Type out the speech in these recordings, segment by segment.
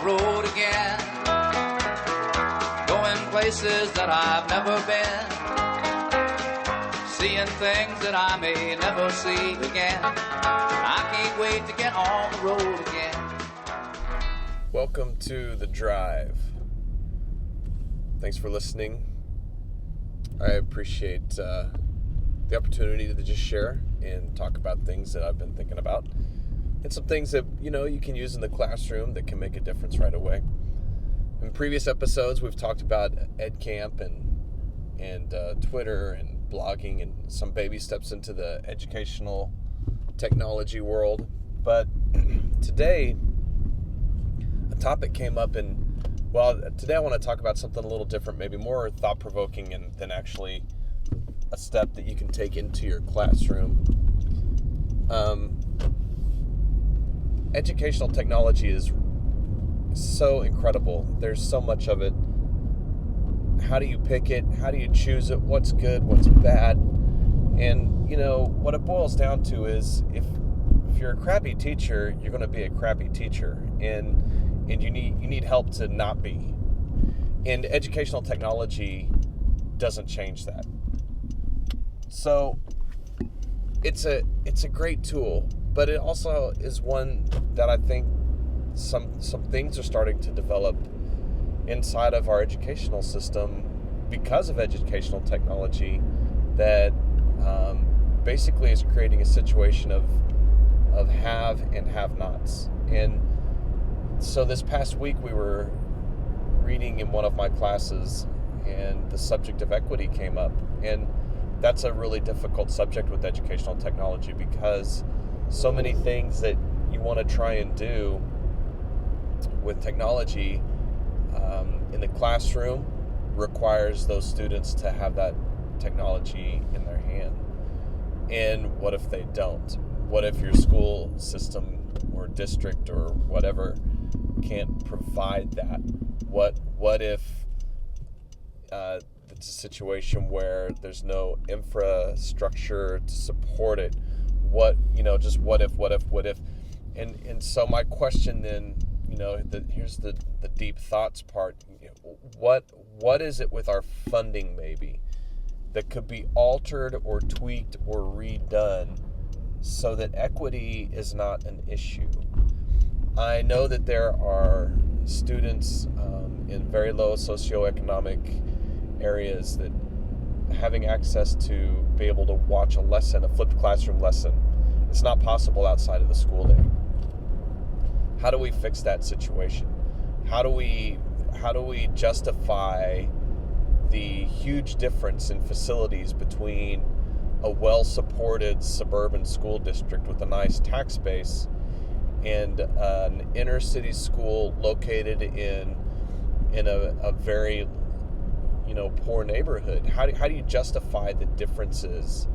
the road again, going places that I've never been, seeing things that I may never see again. I can't wait to get on the road again. Welcome to The Drive. Thanks for listening. I appreciate the opportunity to just share and talk about things that I've been thinking about, and some things that you can use in the classroom that can make a difference right away. In previous episodes, we've talked about EdCamp and Twitter and blogging and some baby steps into the educational technology world. But today, a topic came up, and today I want to talk about something a little different, maybe more thought-provoking than actually a step that you can take into your classroom. Educational technology is so incredible. There's so much of it. How do you pick it? How do you choose it? What's good? What's bad? And what it boils down to is if you're a crappy teacher, you're going to be a crappy teacher, and you need help to not be. And educational technology doesn't change that. So it's a great tool, but it also is one that I think some things are starting to develop inside of our educational system because of educational technology that basically is creating a situation of have and have-nots. And so this past week we were reading in one of my classes, and the subject of equity came up. And that's a really difficult subject with educational technology because so many things that you want to try and do with technology in the classroom requires those students to have that technology in their hand. And what if they don't? What if your school system or district or whatever can't provide that? What if it's a situation where there's no infrastructure to support it? What if? And so my question then, here's the deep thoughts part. What is it with our funding maybe that could be altered or tweaked or redone so that equity is not an issue? I know that there are students in very low socioeconomic areas that having access to be able to watch a flipped classroom lesson, it's not possible outside of the school day. How do we fix that situation? How do we justify the huge difference in facilities between a well-supported suburban school district with a nice tax base and an inner city school located in a very poor neighborhood? How do you justify the differences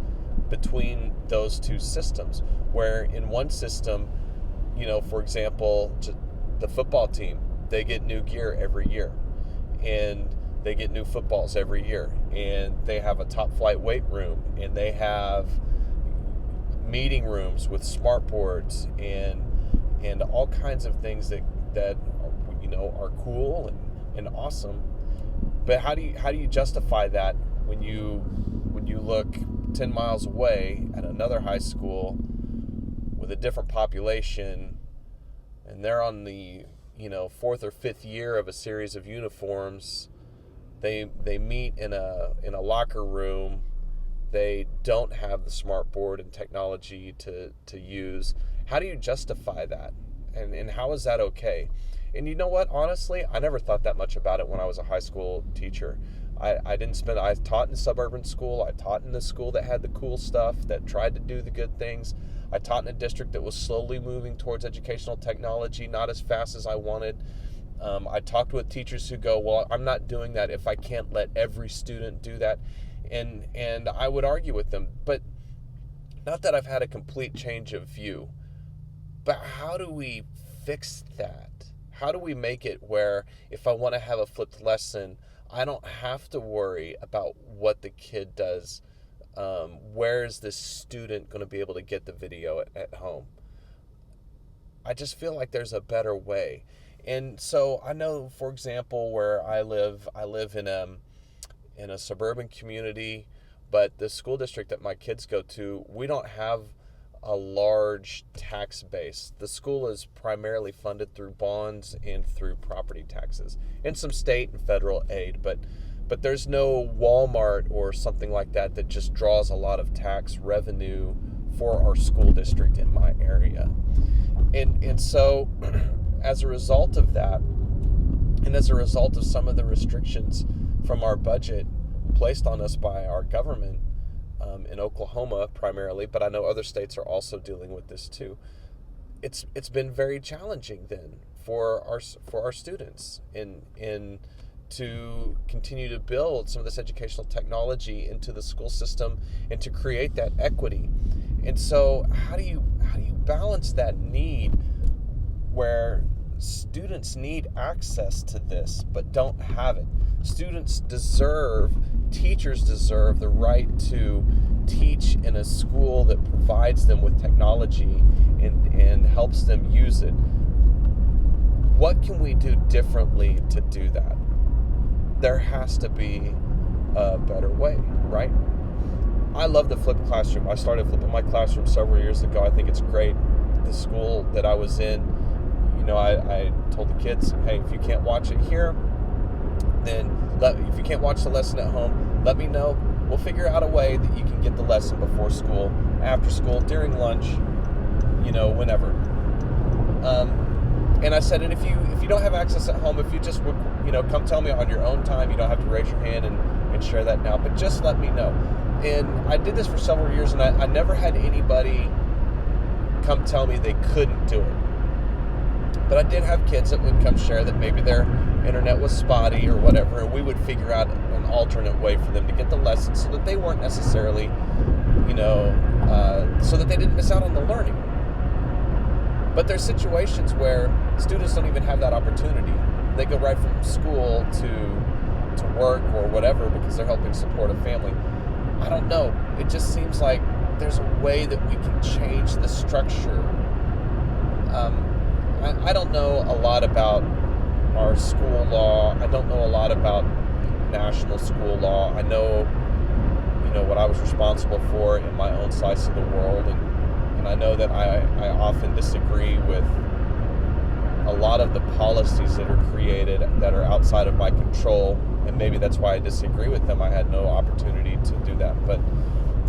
between those two systems, where in one system, for example, the football team, they get new gear every year, and they get new footballs every year, and they have a top flight weight room, and they have meeting rooms with smart boards and all kinds of things that are cool and awesome. But how do you justify that when you look 10 miles away at another high school with a different population, and they're on the fourth or fifth year of a series of uniforms? They meet in a locker room. They don't have the smart board and technology to use. How do you justify that? And how is that okay? And you know what? Honestly, I never thought that much about it when I was a high school teacher. I taught in a suburban school. I taught in a school that had the cool stuff, that tried to do the good things. I taught in a district that was slowly moving towards educational technology, not as fast as I wanted. I talked with teachers who go, well, I'm not doing that if I can't let every student do that. And I would argue with them, but not that I've had a complete change of view, but how do we fix that? How do we make it where if I want to have a flipped lesson, I don't have to worry about what the kid does. Where is this student going to be able to get the video at home? I just feel like there's a better way. And so I know, for example, where I live in a suburban community, but the school district that my kids go to, we don't have a large tax base. The school is primarily funded through bonds and through property taxes and some state and federal aid, but there's no Walmart or something like that that just draws a lot of tax revenue for our school district in my area. And so as a result of that, and as a result of some of the restrictions from our budget placed on us by our government, in Oklahoma primarily, but I know other states are also dealing with this too. It's been very challenging then for our students in to continue to build some of this educational technology into the school system and to create that equity. And so how do you balance that need where students need access to this but don't have it? Teachers deserve the right to teach in a school that provides them with technology and helps them use it. What can we do differently to do that? There has to be a better way, right? I love the flipped classroom. I started flipping my classroom several years ago. I think it's great. The school that I was in, I told the kids, hey, if you can't watch it here, then if you can't watch the lesson at home, let me know. We'll figure out a way that you can get the lesson before school, after school, during lunch, whenever. And I said, and if you don't have access at home, if you just would, come tell me on your own time, you don't have to raise your hand and share that now, but just let me know. And I did this for several years, and I never had anybody come tell me they couldn't do it. But I did have kids that would come share that maybe their internet was spotty or whatever, and we would figure out an alternate way for them to get the lesson so that they weren't necessarily, so that they didn't miss out on the learning. But there's situations where students don't even have that opportunity. They go right from school to work or whatever because they're helping support a family. I don't know. It just seems like there's a way that we can change the structure. I don't know a lot about our school law. I don't know a lot about national school law. I know, what I was responsible for in my own slice of the world, and I know that I often disagree with a lot of the policies that are created that are outside of my control, and maybe that's why I disagree with them. I had no opportunity to do that. But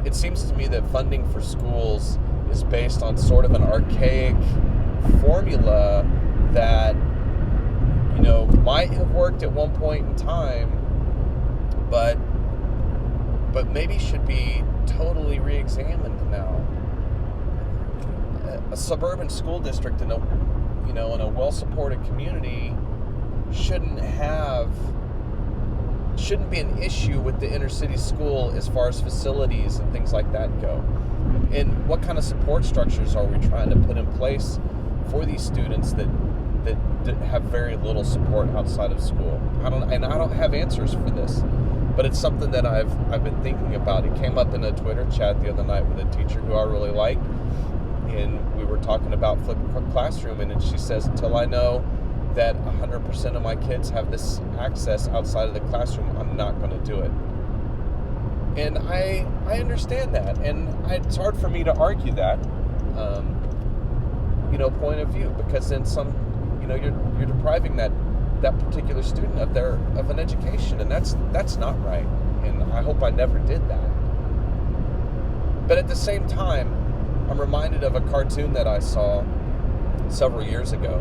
it seems to me that funding for schools is based on sort of an archaic formula that might have worked at one point in time, but maybe should be totally re-examined now. A suburban school district in a well-supported community shouldn't be an issue with the inner city school as far as facilities and things like that go. And what kind of support structures are we trying to put in place for these students that have very little support outside of school? I don't have answers for this, but it's something that I've been thinking about. It came up in a Twitter chat the other night with a teacher who I really like, and we were talking about flipped classroom, and she says, until I know that 100% of my kids have this access outside of the classroom, I'm not going to do it. And I understand that, and it's hard for me to argue that point of view, because then you're depriving that particular student of an education, and that's not right, and I hope I never did that. But at the same time, I'm reminded of a cartoon that I saw several years ago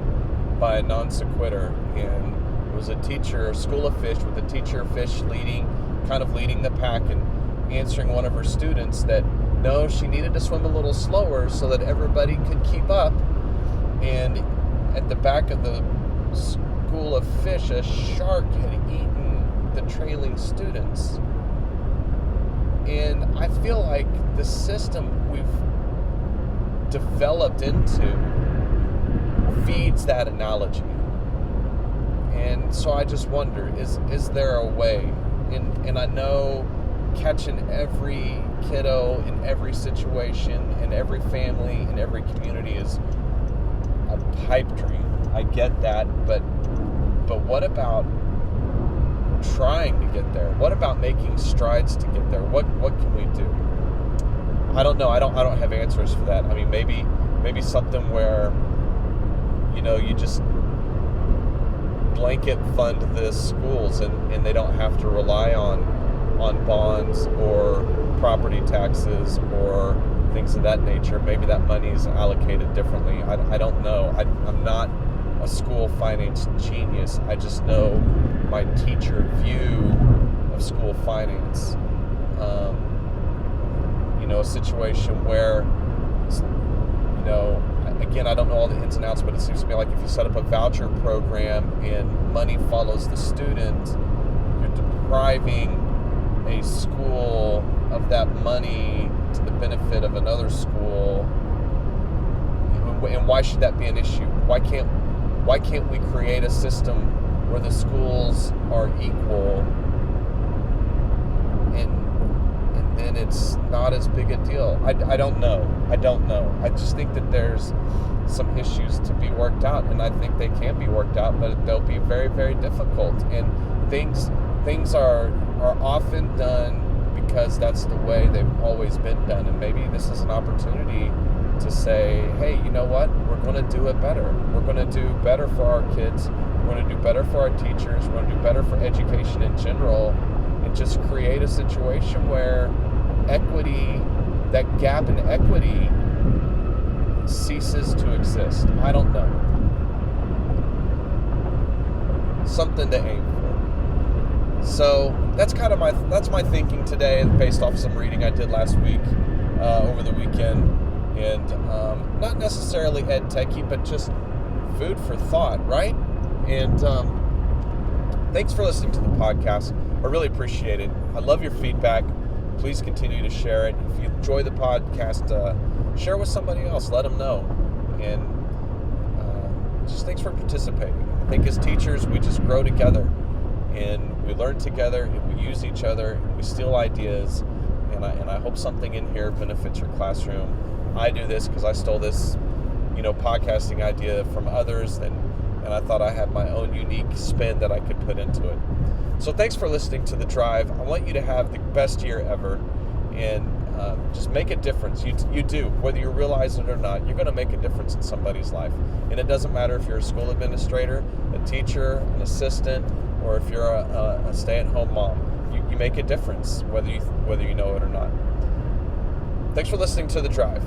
by a non sequitur, and it was a school of fish, with a teacher fish leading the pack and answering one of her students that no, she needed to swim a little slower so that everybody could keep up. And at the back of the school of fish, a shark had eaten the trailing students. And I feel like the system we've developed into feeds that analogy. And so I just wonder, is there a way? And I know catching every kiddo in every situation, in every family, in every community is a pipe dream. I get that, but what about trying to get there? What about making strides to get there? What can we do? I don't know. I don't have answers for that. I mean, maybe something where, you just blanket fund the schools and they don't have to rely on bonds or property taxes or things of that nature. Maybe that money is allocated differently. I don't know. I'm not a school finance genius. I just know my teacher view of school finance. A situation where, again, I don't know all the ins and outs, but it seems to me like if you set up a voucher program and money follows the student, you're depriving a school of that money to the benefit of another school. And why should that be an issue? Why can't we create a system where the schools are equal and then it's not as big a deal? I don't know. I just think that there's some issues to be worked out, and I think they can be worked out, but they'll be very, very difficult. And things are often done because that's the way they've always been done. And maybe this is an opportunity to say, hey, you know what? We're going to do it better. We're going to do better for our kids. We're going to do better for our teachers. We're going to do better for education in general, and just create a situation where equity, that gap in equity, ceases to exist. I don't know. Something to aim for. So that's kind of my thinking today, based off some reading I did last week, over the weekend, and not necessarily ed techie, but just food for thought, right? And thanks for listening to the podcast. I really appreciate it. I love your feedback. Please continue to share it. If you enjoy the podcast, share it with somebody else. Let them know. And just thanks for participating. I think as teachers, we just grow together, and we learn together, and we use each other, and we steal ideas. And I hope something in here benefits your classroom. I do this because I stole this, podcasting idea from others, and I thought I had my own unique spin that I could put into it. So thanks for listening to The Drive. I want you to have the best year ever, and just make a difference. You do, whether you realize it or not. You're going to make a difference in somebody's life, and it doesn't matter if you're a school administrator, a teacher, an assistant, or if you're a stay-at-home mom. You make a difference, whether you know it or not. Thanks for listening to The Drive.